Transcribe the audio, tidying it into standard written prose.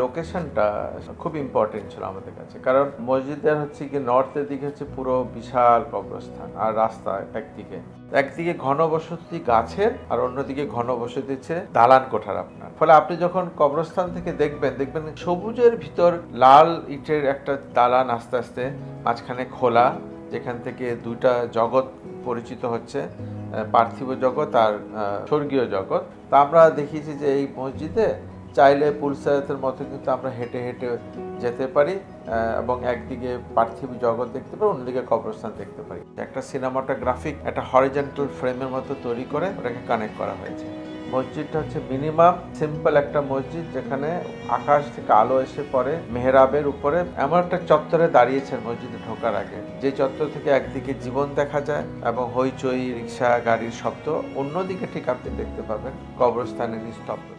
লোকেশনটা খুব ইম্পর্টেন্ট ছিল আমাদের কাছে, কারণ মসজিদের হচ্ছে কি নর্থের দিকে হচ্ছে পুরো বিশাল কবরস্থান আর রাস্তা একদিকে ঘনবসতি গাছের আর অন্যদিকে ঘনবসতি হচ্ছে দালান কোঠার আপনার। ফলে আপনি যখন কবরস্থান থেকে দেখবেন সবুজের ভিতর লাল ইটের একটা দালান আস্তে আস্তে মাঝখানে খোলা, যেখান থেকে দুইটা জগৎ পরিচিত হচ্ছে, পার্থিব জগৎ আর স্বর্গীয় জগৎ। তা আমরা দেখিয়েছি যে এই মসজিদে চাইলে পুলসারাতের মতো কিন্তু আমরা হেঁটে হেঁটে যেতে পারি এবং একদিকে পার্থিব জগৎ দেখতে পারি, অন্যদিকে কবরস্থান দেখতে পারি। একটা সিনেমাটোগ্রাফিক একটা হরিজন্টাল ফ্রেমের মতো তৈরি করে ওটাকে কানেক্ট করা হয়েছে। মসজিদটা হচ্ছে মিনিমাম সিম্পল একটা মসজিদ, যেখানে আকাশ থেকে আলো এসে পড়ে মেহরাবের উপরে। এমন একটা চত্বরে দাঁড়িয়েছেন মসজিদে ঢোকার আগে, যে চত্বর থেকে একদিকে জীবন দেখা যায় এবং হইচই রিক্সা গাড়ির শব্দ, অন্যদিকে ঠিক আপনি দেখতে পাবেন কবরস্থানের নিস্তব্ধতা।